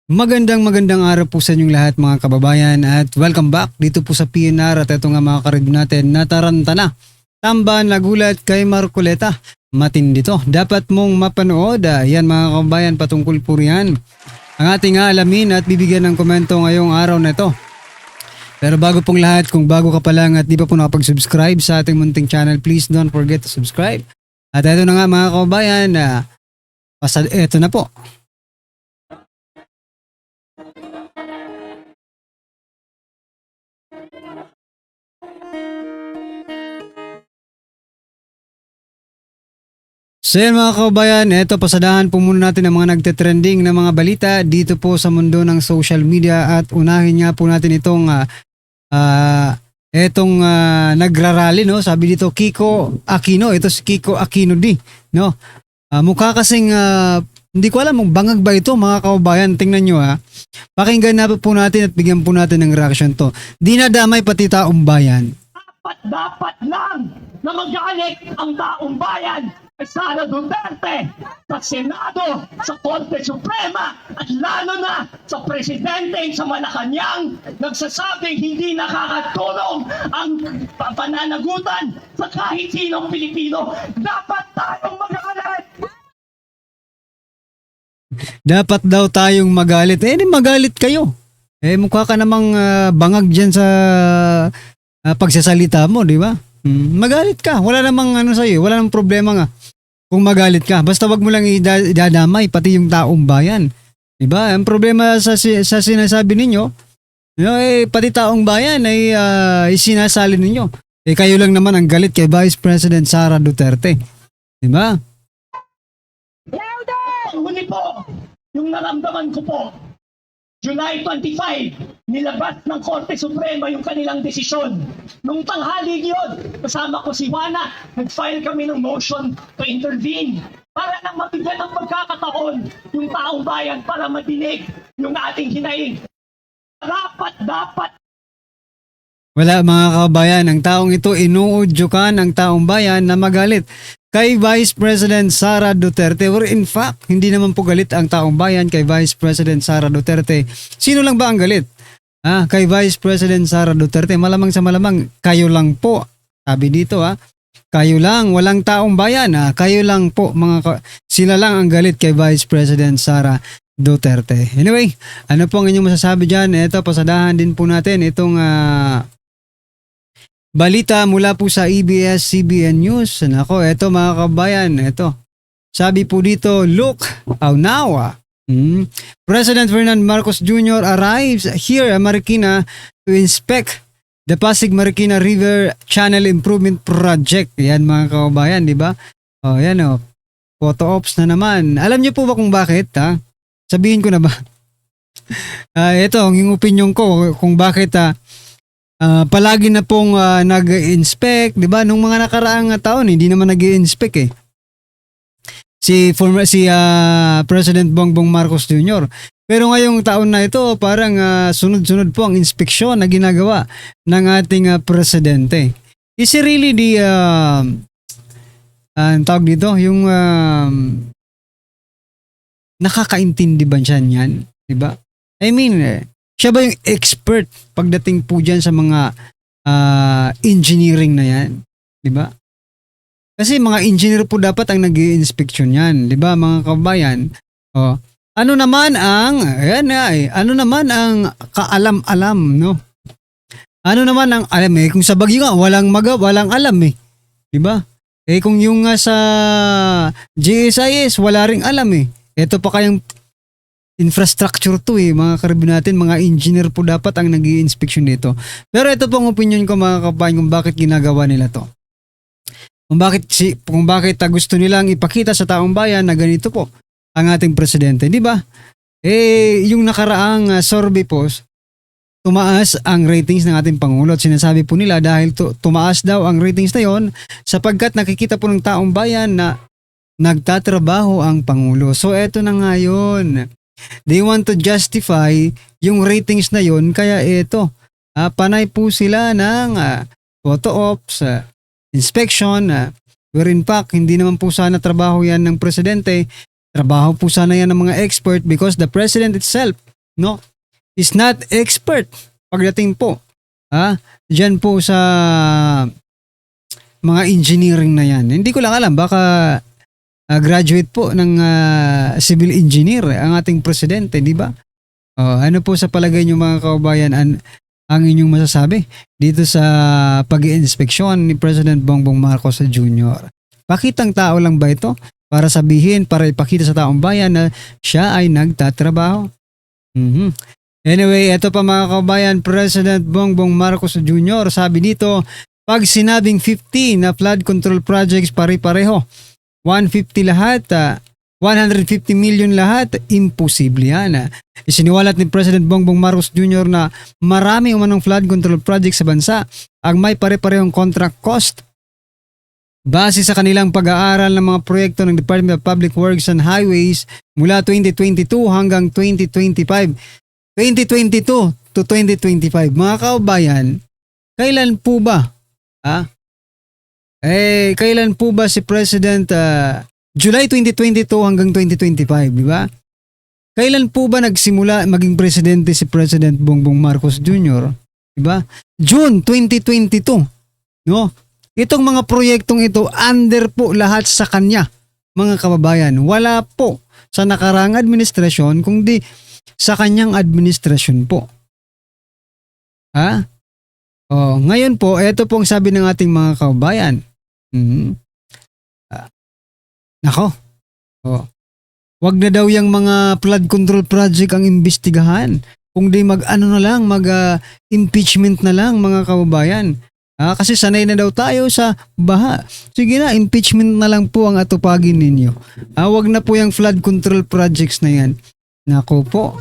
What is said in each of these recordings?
Magandang araw po sa inyong lahat mga kababayan at welcome back dito po sa PNR at ito nga mga karib natin nataranta na. Tamban nagulat kay Marcoleta. Matindi to. Dapat mong mapanood. Yan mga kababayan patungkol po riyan. Ang ating alamin at bibigyan ng komento ngayong araw na ito. Pero bago pong lahat, kung bago ka pa lang at di pa po nakapag-subscribe sa ating munting channel, please don't forget to subscribe. At ito na nga mga kababayan, ito na po. So yan mga kababayan, eto pasadahan po muna natin ang mga nagte-trending na mga balita dito po sa mundo ng social media at unahin nga po natin itong nagrarally, no? Sabi dito Kiko Aquino, ito si Kiko Aquino no? Mukha kasing hindi ko alam kung bangag ba ito mga kababayan, tingnan nyo Pakinggan na po natin at bigyan po natin ng reaction to. Dinadamay pati taong bayan. Dapat lang na magalit ang taong bayan kay Sara Duterte sa Senado, sa Korte Suprema at lalo na sa Presidente sa Malacanang nagsasabing hindi nakakatulong ang pananagutan sa kahit sinong Pilipino. Dapat tayong magalit! Dapat daw tayong magalit. Magalit kayo. Mukha ka namang bangag dyan sa pagsasalita mo, di ba? Magalit ka. Wala namang sa'yo. Wala namang problema nga kung magalit ka. Basta wag mo lang idadamay pati yung taong bayan. Di ba? Ang problema sa sinasabi ninyo, pati taong bayan ay isinasali ninyo. Kayo lang naman ang galit kay Vice President Sara Duterte. Di ba? Huli po, yung naramdaman ko po, July 25, nilabas ng Korte Suprema yung kanilang desisyon. Nung tanghali yun, kasama ko si Juana, nag-file kami ng motion to intervene para nang mabigyan ng pagkakataon yung taong bayan para madinig yung ating hinaing. Dapat. Wala mga kabayan, ang taong ito inuudyukan ang taong bayan na magalit kay Vice President Sara Duterte. Or in fact, hindi naman po galit ang taong bayan kay Vice President Sara Duterte. Sino lang ba ang galit? Kay Vice President Sara Duterte. Malamang sa malamang, kayo lang po. Sabi dito kayo lang, walang taong bayan. Kayo lang po, sila lang ang galit kay Vice President Sara Duterte. Anyway, ano po ang inyong masasabi dyan? Ito, pasadahan din po natin itong balita mula po sa ABS-CBN News. Nako, eto mga kabayan, eto. Sabi po dito, look, now. President Ferdinand Marcos Jr. arrives here at Marikina to inspect the Pasig Marikina River Channel Improvement Project. Yan mga kabayan, di ba? Yan photo ops na naman. Alam niyo po ba kung bakit? Sabihin ko na ba? Ito, ang opinion ko kung bakit palagi na pong nag-inspect, 'di ba? Nung mga nakaraang taon hindi naman nag-inspect Si President Bongbong Marcos Jr. Pero ngayong taon na ito, parang sunod-sunod po ang inspeksyon na ginagawa ng ating presidente. Is it really tawag dito, yung nakakaintindi ba siya niyan, 'di ba? I mean, siya ba yung expert pagdating po dyan sa mga engineering na yan? Diba? Kasi mga engineer po dapat ang nag-i-inspection yan. Diba mga kabayan? Ano naman ang kaalam-alam, no? Ano naman ang alam kung sa Baguio nga, walang alam Diba? Kung yung sa GSIS, wala ring alam Ito pa kayang infrastructure to mga karibin natin, mga engineer po dapat ang nag-i-inspection nito. Pero ito pong opinion ko mga kabayan kung bakit ginagawa nila to. Kung bakit gusto nilang ipakita sa taong bayan na ganito po ang ating presidente, di ba? Yung nakaraang survey po, tumaas ang ratings ng ating Pangulo at sinasabi po nila dahil tumaas daw ang ratings na yon sapagkat nakikita po ng taong bayan na nagtatrabaho ang Pangulo. So eto na nga yun. They want to justify yung ratings na yun, kaya ito, panay po sila ng photo ops, inspection, where in fact, hindi naman po sana trabaho yan ng presidente, trabaho po sana yan ng mga expert because the president itself no, is not expert pagdating po diyan po sa mga engineering na yan. Hindi ko lang alam, baka graduate po ng civil engineer ang ating presidente, di ba? Ano po sa palagay niyo mga kababayan ang inyong masasabi dito sa pag-iinspeksyon ni President Bongbong Marcos Jr.? Pakitang tao lang ba ito para sabihin, para ipakita sa taong bayan na siya ay nagtatrabaho? Anyway, ito pa mga kababayan, President Bongbong Marcos Jr. sabi dito, pag sinabing 50 na flood control projects pare-pareho, 150 lahat, 150 million lahat, imposible yan. Isiniwalat ni President Bongbong Marcos Jr. na marami umanong flood control projects sa bansa ang may pare-parehong contract cost. Base sa kanilang pag-aaral ng mga proyekto ng Department of Public Works and Highways mula 2022 hanggang 2025. 2022 to 2025. Mga kababayan, kailan po ba? Kailan po ba si President July 2022 hanggang 2025, di ba? Kailan po ba nagsimula maging presidente si President Bongbong Marcos Jr., di ba? June 2022, no? Itong mga proyektong ito under po lahat sa kanya, mga kababayan. Wala po sa nakaraang administrasyon kundi sa kanyang administrasyon po. Ngayon po, ito pong sabi ng ating mga kababayan. Nako. Wag na daw yung mga flood control project ang imbestigahan. Kung di impeachment na lang mga kababayan. Kasi sanay na daw tayo sa baha. Sige na, impeachment na lang po ang atupagin ninyo. Wag na po yung flood control projects na yan. Nako po.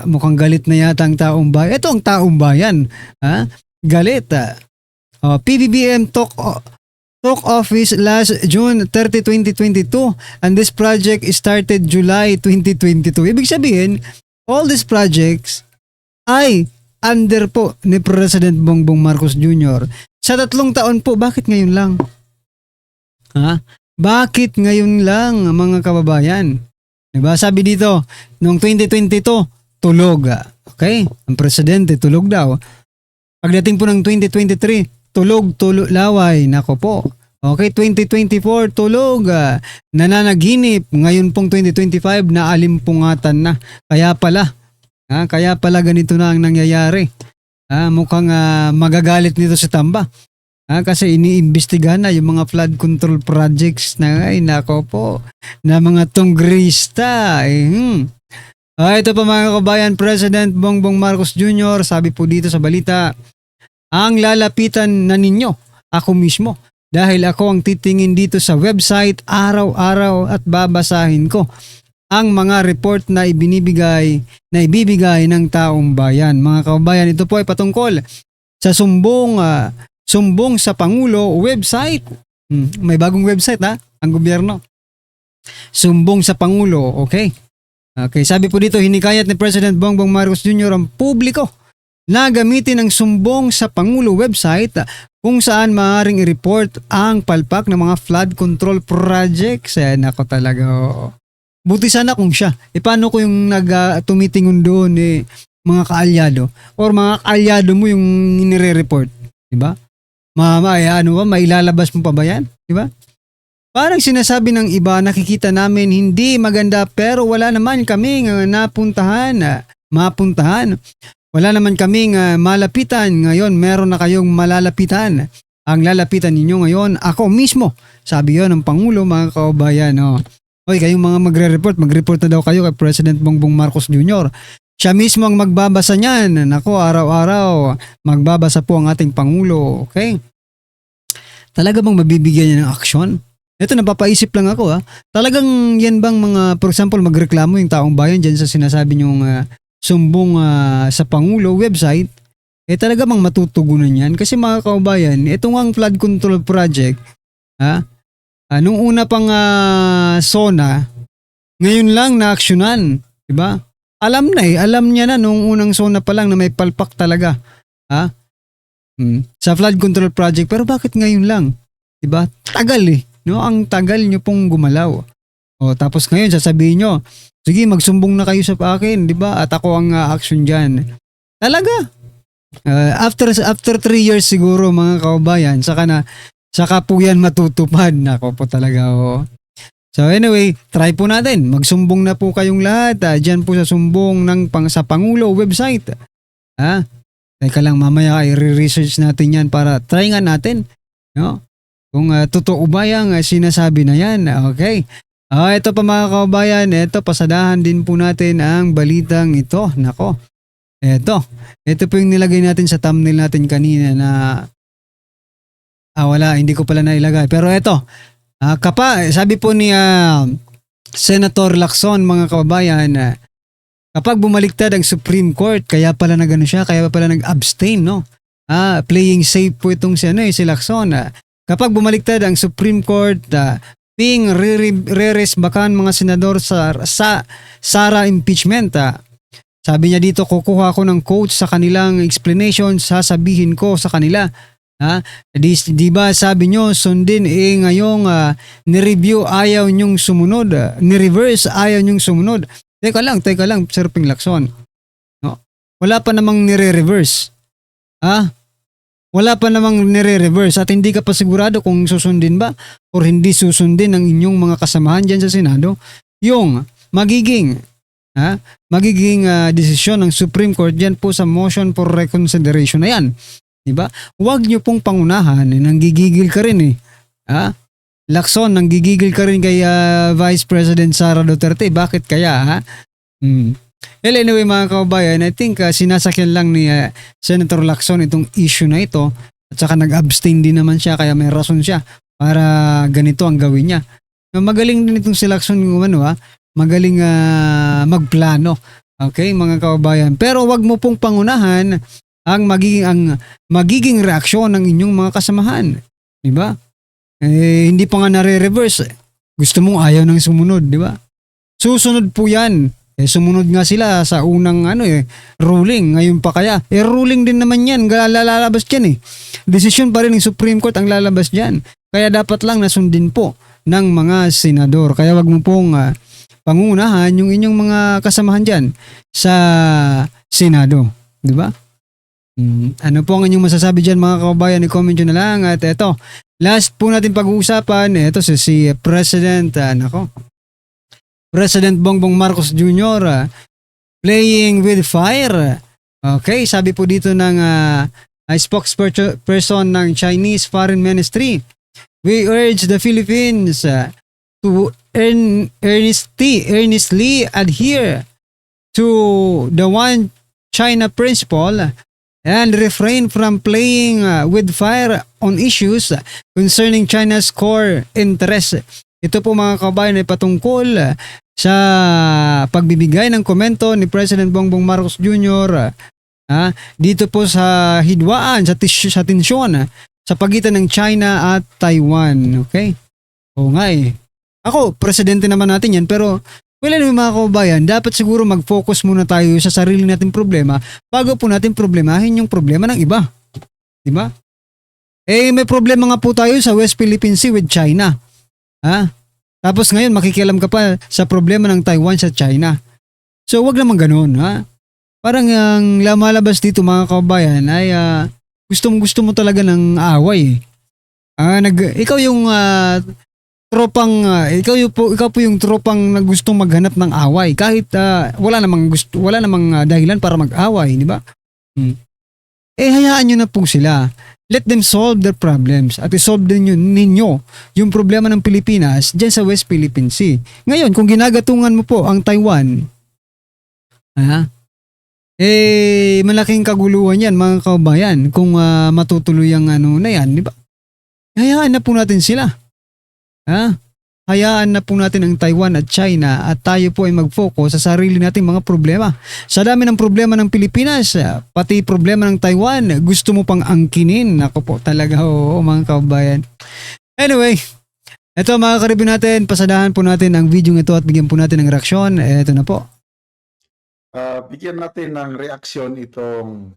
Mukhang galit na yata ang taong bayan. Ito ang taong bayan. Galit. PBBM talk office last June 30, 2022 and this project started July 2022. Ibig sabihin, all these projects ay under po ni President Bongbong Marcos Jr. Sa 3 taon po, bakit ngayon lang? Bakit ngayon lang mga kababayan? Diba? Sabi dito, noong 2022, tulog. Okay? Ang presidente, tulog daw. Pagdating po ng 2023, tulog, laway. Nako po. Okay, 2024, tulog. Nananaginip. Ngayon pong 2025, naalimpungatan na. Kaya pala ganito na ang nangyayari. Mukhang magagalit nito si Tamba. Kasi iniimbestigahan na yung mga flood control projects na, nako po, na mga tonggrista. Ito pa mga kabayan, President Bongbong Marcos Jr., sabi po dito sa balita, ang lalapitan na ninyo, ako mismo, dahil ako ang titingin dito sa website araw-araw at babasahin ko ang mga report na ibibigay ng taong bayan. Mga kabayan, ito po ay patungkol sa sumbong sa Pangulo website. May bagong website ang gobyerno. Sumbong sa Pangulo, okay? Okay, sabi po dito, hinikayat ni President Bongbong Marcos Jr. ang publiko na gamitin ang sumbong sa Pangulo website kung saan maaaring i-report ang palpak ng mga flood control projects. Nako talaga. Buti sana kung siya. Paano ko yung tumitingon doon mga kaalyado? Or mga kaalyado mo yung nire-report? Diba? Mailalabas mo pa ba yan? Diba? Parang sinasabi ng iba, nakikita namin hindi maganda pero wala naman kaming mapuntahan. Wala naman kaming malapitan. Ngayon, meron na kayong malalapitan. Ang lalapitan ninyo ngayon, ako mismo. Sabi yon ng Pangulo, mga kababayan. Hoy, kayong mga mag-report na daw kayo kay President Bongbong Marcos Jr. Siya mismo ang magbabasa niyan. Nako, araw-araw, magbabasa po ang ating Pangulo. Okay? Talaga bang mabibigyan niya ng aksyon? Ito, napapaisip lang ako. Talagang yan bang for example, magreklamo yung taong bayan dyan sa sinasabi niyong sumbong sa Pangulo website, talaga bang matutugunan yan? Kasi mga kaubayan, itong ang flood control project, nung una pang SONA, ngayon lang na-aksyonan, diba? Alam niya na nung unang SONA pa lang na may palpak talaga, sa flood control project, pero bakit ngayon lang? Diba? Tagal no? Ang tagal nyo pong gumalaw. O tapos ngayon sasabihin nyo, sige magsumbong na kayo sa akin, di ba? At ako ang action dyan. Talaga? After 3 years siguro mga kababayan, saka po yan matutupad. Nako po talaga, oh. So anyway, try po natin. Magsumbong na po kayong lahat. Diyan po sa sumbong sa Pangulo website. Teka lang, mamaya i-research natin yan para try nga natin. No? Kung totoo ba yung sinasabi na yan. Okay. Ito pa mga kababayan, ito pasadahan din po natin ang balitang ito. Nako. Ito po yung nilagay natin sa thumbnail natin kanina na wala, hindi ko pala nailagay. Pero ito, sabi po ni Senator Lacson mga kababayan, kapag bumaliktad ang Supreme Court, kaya pala nag-abstain, no? Playing safe po itong si Lacson. Kapag bumaliktad ang Supreme Court, being re-resbakan mga senador sa Sara impeachment. Sabi niya dito, kukuha ko ng quotes sa kanilang explanation, sasabihin ko sa kanila. Di ba sabi nyo, sundin ngayong ni-review ayaw nyong sumunod, ni-reverse ayaw nyong sumunod. Teka lang, Sir Ping Lacson. No? Wala pa namang nire-reverse. Wala pa namang nire-reverse at hindi ka pa sigurado kung susundin ba or hindi susundin ng inyong mga kasamahan dyan sa Senado yung magiging desisyon ng Supreme Court dyan po sa motion for reconsideration na yan. Diba? Huwag nyo pong pangunahan, nanggigigil ka rin Lacson, nanggigigil ka rin kay Vice President Sara Duterte. Bakit kaya? Well, anyway mga kababayan, I think sinasakyan lang ni Senator Lacson itong issue na ito at saka nag-abstain din naman siya kaya may rason siya para ganito ang gawin niya. Magaling din itong si Lacson magaling magplano. Okay, mga kababayan. Pero wag mo pong pangunahan ang magiging reaksyon ng inyong mga kasamahan. Di ba? Hindi pa nga nare-reverse. Gusto mong ayaw nang sumunod, di ba? Susunod po yan. Sumunod nga sila sa unang ruling. Ngayon pa kaya. Ruling din naman yan. Lalabas dyan Desisyon pa rin ng Supreme Court ang lalabas dyan. Kaya dapat lang nasundin po ng mga senador. Kaya wag mo pong pangunahan yung inyong mga kasamahan dyan sa Senado. Di ba? Ano po ang inyong masasabi dyan mga kababayan? I-comment nyo na lang. At eto, last po natin pag-uusapan. Ito si President, President Bongbong Marcos Jr. Playing with fire. Okay, sabi po dito ng spokesperson ng Chinese Foreign Ministry. We urge the Philippines to earnestly adhere to the One China principle and refrain from playing with fire on issues concerning China's core interests. Ito po mga kabayan ay patungkol sa pagbibigay ng komento ni President Bongbong Marcos Jr. Dito po sa hidwaan, sa tensyon sa pagitan ng China at Taiwan. Okay? Oo nga Ako, presidente naman natin yan, pero mga kababayan, dapat siguro mag-focus muna tayo sa sarili nating problema bago po natin problemahin yung problema ng iba. Diba? May problema nga po tayo sa West Philippine Sea with China. Tapos ngayon, makikialam ka pa sa problema ng Taiwan sa China. So, wag naman ganun. Parang ang lumalabas dito mga kababayan ay gusto mo talaga ng away. Ikaw yung ikaw po yung tropang na gustong maghanap ng away kahit wala namang dahilan para mag-away, di ba? Hayaan nyo na po sila. Let them solve their problems at isolve din ninyo yung problema ng Pilipinas dyan sa West Philippine Sea. Ngayon, kung ginagatungan mo po ang Taiwan, malaking kaguluhan yan mga kababayan kung matutuloy ang na yan, di ba? Hayaan na po natin sila. Hayaan na po natin ang Taiwan at China at tayo po ay mag-focus sa sarili nating mga problema. Sa dami ng problema ng Pilipinas, pati problema ng Taiwan, gusto mo pang angkinin. Ako po talaga, mga kababayan. Anyway, ito mga karibin natin, pasadahan po natin ang video ito at bigyan po natin ng reaksyon. Ito na po. Bigyan natin ng reaksyon itong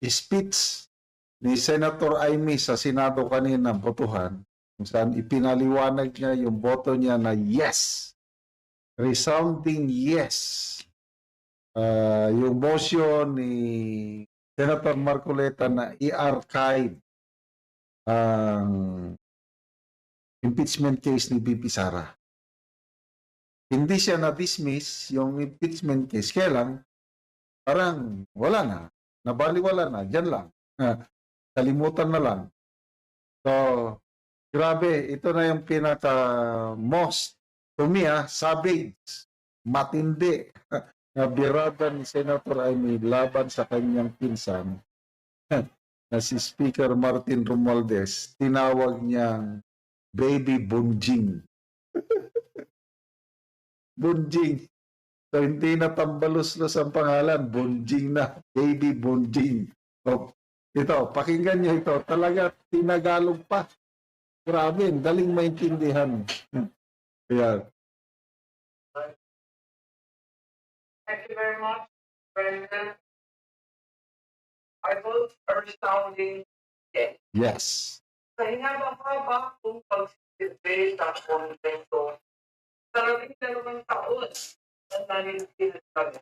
speech ni Senator Amy sa Senado kanina botohan kung saan ipinaliwanag niya yung boto niya na yes resounding yes. Yung motion ni Senator Marcoleta na i-archive ang impeachment case ni BP Sara. Hindi siya na-dismiss yung impeachment case. Kaya lang, parang wala na. Nabaliwala na. Diyan lang. Kalimutan na lang. So, grabe. Ito na yung pinaka most, to me, savage, matindi na birada ni Senator Amy laban sa kanyang pinsan na si Speaker Martin Romualdez. Tinawag niyang Baby Bunjing. Bunjing. So, hindi na tambalos-los ang pangalan. Bunjing na. Baby Bunjing. So, ito, pakinggan niyo ito. Talaga, tinagalog pa. Grabe, daling maintindihan. Ayan. Thank you very much, President. I vote for resounding yes. Yes. Sa hinabang-haba kung pagsisilbi sa Kongreso, sa 12 taon na nanilitin kami,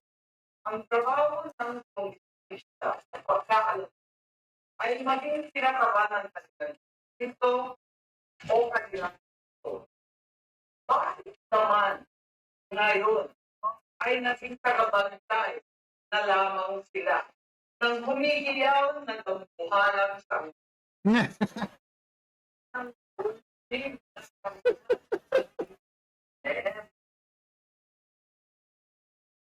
ang trabaho ng Kongresista sa pagkaalam ay maging sinakabanan sa kanila. Ito o kanilang ito. Bakit naman ngayon ay naging tagabantay na lamang sila nang humihiyaw ng tampuhalang sa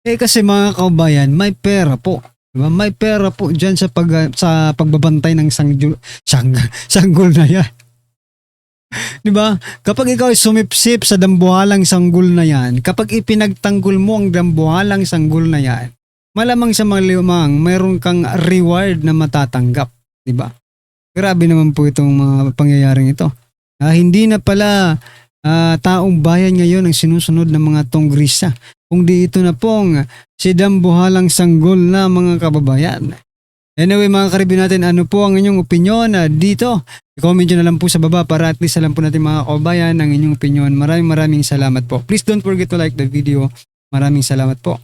Kasi mga kaubayan, may pera po. Diba? May pera po dyan sa, sa pagbabantay ng sanggol na yan. Diba? Kapag ikaw ay sumipsip sa dambuhalang sanggol na yan, kapag ipinagtanggol mo ang dambuhalang sanggol na yan, malamang sa mga limang, mayroon kang reward na matatanggap. Diba? Grabe naman po itong mga pangyayaring ito. Hindi na pala taong bayan ngayon ang sinusunod ng mga tongrisa. Kung di ito na pong si dambuhalang sanggol na mga kababayan. Anyway mga karibin natin, ano po ang inyong opinion dito? I-comment nyo na lang po sa baba para at least alam po natin mga kababayan ang inyong opinion. Maraming salamat po. Please don't forget to like the video. Maraming salamat po.